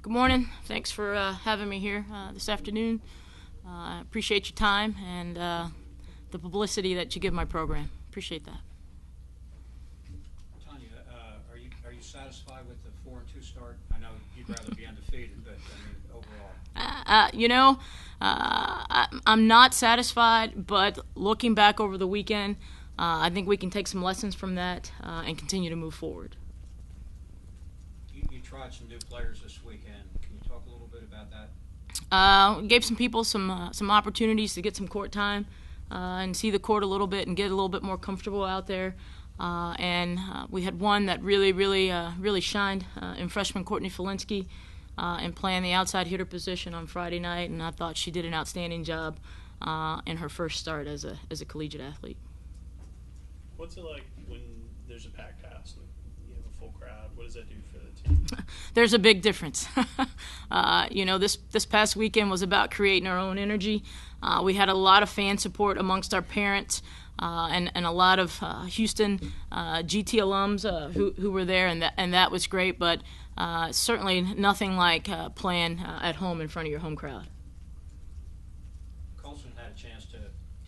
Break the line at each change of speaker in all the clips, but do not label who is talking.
Good morning. Thanks for having me here this afternoon. I appreciate your time and the publicity that you give my program. Appreciate that.
Tonya, are you satisfied with the 4-2 start? I know you'd rather be undefeated, but I mean, overall.
I'm not satisfied, but looking back over the weekend, I think we can take some lessons from that and continue to move forward.
You tried some new players this weekend. Can you talk a little bit about that?
Gave some people some opportunities to get some court time and see the court a little bit and get a little bit more comfortable out there. And we had one that really shined in freshman Courtney Felinsky and playing the outside hitter position on Friday night, and I thought she did an outstanding job in her first start as a collegiate athlete.
What's it like when there's a packed house and you have a full crowd? What does that do for the team?
There's a big difference. This past weekend was about creating our own energy. We had a lot of fan support amongst our parents and a lot of Houston GT alums who were there, and that was great. But certainly nothing like playing at home in front of your home crowd.
Colson had a chance to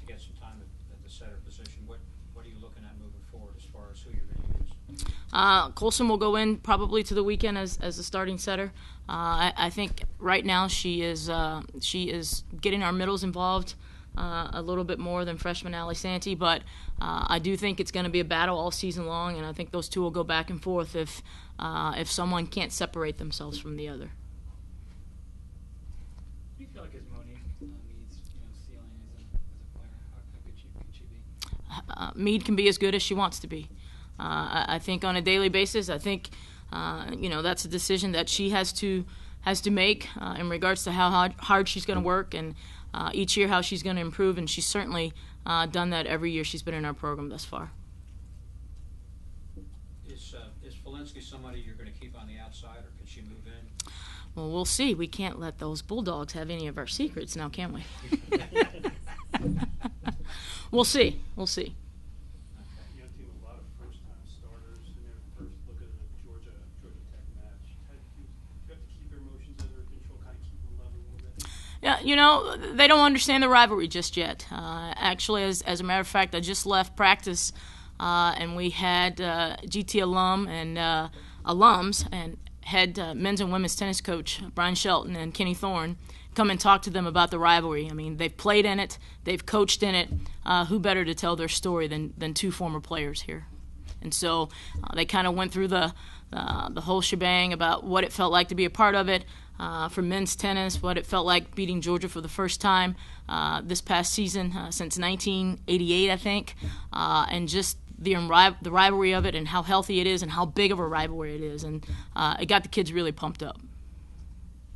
get some time at the setter position. What are you looking at moving forward as far as who you're going to use?
Colson will go in probably to the weekend as a starting setter. I think right now she is getting our middles involved a little bit more than freshman Allie Santee, but I do think it's going to be a battle all season long, and I think those two will go back and forth if someone can't separate themselves from the other.
What do you feel like is Monique Mead's ceiling as a player? How good can she be?
Mead can be as good as she wants to be. I think on a daily basis, I think that's a decision that she has to make in regards to how hard she's going to work and each year how she's going to improve, and she's certainly done that every year she's been in our program thus far.
Is Felinsky somebody you're going to keep on the outside, or can she move in?
Well, we'll see. We can't let those Bulldogs have any of our secrets now, can we? We'll see. We'll see.
You have a lot of first-time starters in their first look at the Georgia Tech match. Do you have to keep your emotions under control, kind of keep them level a little bit?
Yeah, they don't understand the rivalry just yet. Actually, as a matter of fact, I just left practice, and we had GT alum and alums and head men's and women's tennis coach Brian Shelton and Kenny Thorne come and talk to them about the rivalry. I mean, they've played in it, they've coached in it. Who better to tell their story than two former players here? And so they kind of went through the whole shebang about what it felt like to be a part of it. For men's tennis, what it felt like beating Georgia for the first time this past season since 1988, I think, and just the rivalry of it and how healthy it is and how big of a rivalry it is, and it got the kids really pumped up.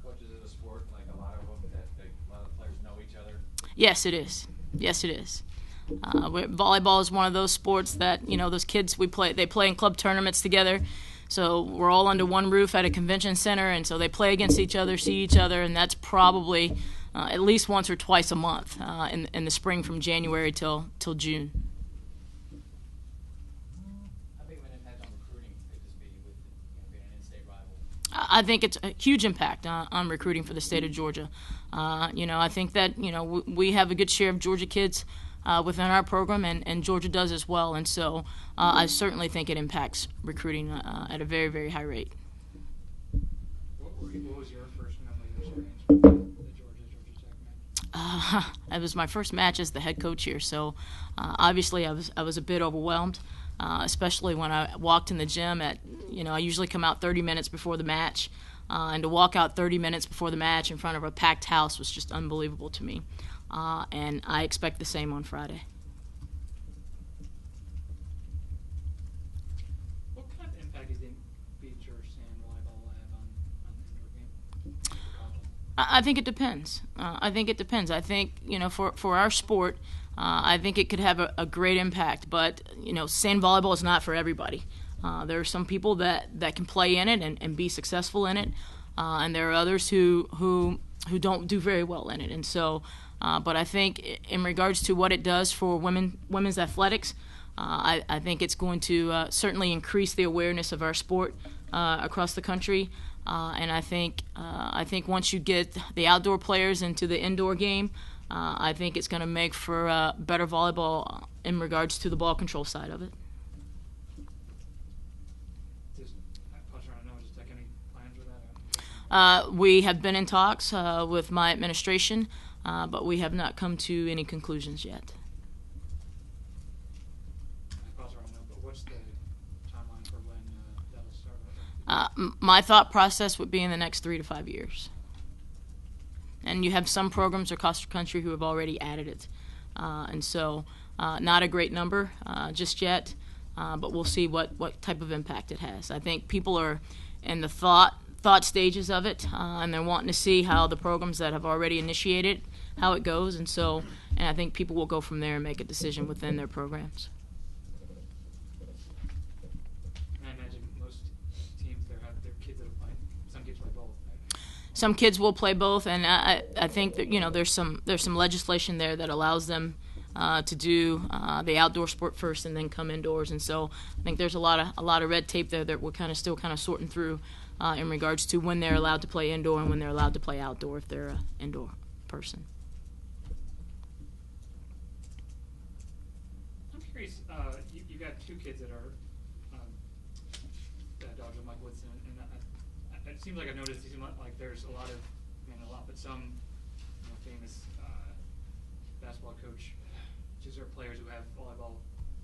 Coaches of the sport, like a lot of them, a lot of the players know each other.
Yes, it is. Yes, it is. Volleyball is one of those sports that those kids they play in club tournaments together. So we're all under one roof at a convention center, and so they play against each other, see each other, and that's probably at least once or twice a month in the spring from January till June.
How big of an impact on recruiting could this be with being an in-state rival?
I think it's a huge impact on recruiting for the state of Georgia. I think that we have a good share of Georgia kids within our program, and Georgia does as well. And so I certainly think it impacts recruiting at a very, very high rate.
What was your first memory experience with the Georgia Tech match?
It was my first match as the head coach here, so obviously I was a bit overwhelmed, especially when I walked in the gym I usually come out 30 minutes before the match, and to walk out 30 minutes before the match in front of a packed house was just unbelievable to me. And I expect the same on Friday.
What kind of impact do you think Beach or Sand Volleyball will have on the indoor game?
I think it depends. I think for our sport, I think it could have a great impact. But sand volleyball is not for everybody. There are some people that can play in it and be successful in it, and there are others who don't do very well in it. And so. But I think in regards to what it does for women's athletics, I think it's going to certainly increase the awareness of our sport across the country. And I think once you get the outdoor players into the indoor game, I think it's going to make for better volleyball in regards to the ball control side of it. We have been in talks with my administration, but we have not come to any conclusions yet.
What's the timeline for when that'll start?
My thought process would be in the next 3 to 5 years. And you have some programs across the country who have already added it. And so not a great number just yet, but we'll see what type of impact it has. I think people are in the thought stages of it, and they're wanting to see how the programs that have already initiated, how it goes. And I think people will go from there and make a decision within their programs. Some kids will play both, and I think that there's some legislation there that allows them to do the outdoor sport first and then come indoors. And so I think there's a lot of red tape there that we're still sorting through in regards to when they're allowed to play indoor and when they're allowed to play outdoor if they're an indoor person.
I'm curious. You got 2 kids that are dogs are Mike Woodson, and it seems like I've noticed like there's a lot of, but some famous basketball coaches or players who have volleyball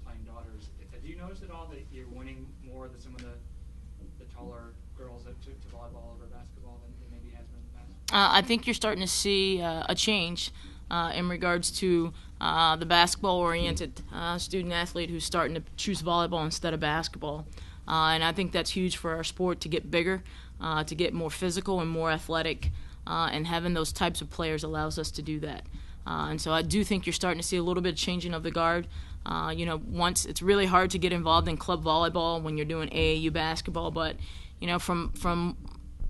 playing daughters. Have you noticed at all that you're winning more than some of the taller girls that took to volleyball over basketball than maybe has been in the past?
I think you're starting to see a change in regards to the basketball-oriented student athlete who's starting to choose volleyball instead of basketball. And I think that's huge for our sport to get bigger, to get more physical and more athletic, and having those types of players allows us to do that. And so I do think you're starting to see a little bit of changing of the guard. Once it's really hard to get involved in club volleyball when you're doing AAU basketball, but from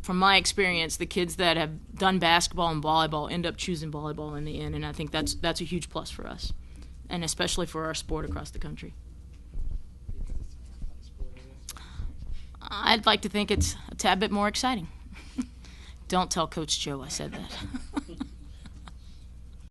my experience, the kids that have done basketball and volleyball end up choosing volleyball in the end, and I think that's a huge plus for us, and especially for our sport across the country. I'd like to think it's a tad bit more exciting. Don't tell Coach Joe I said that.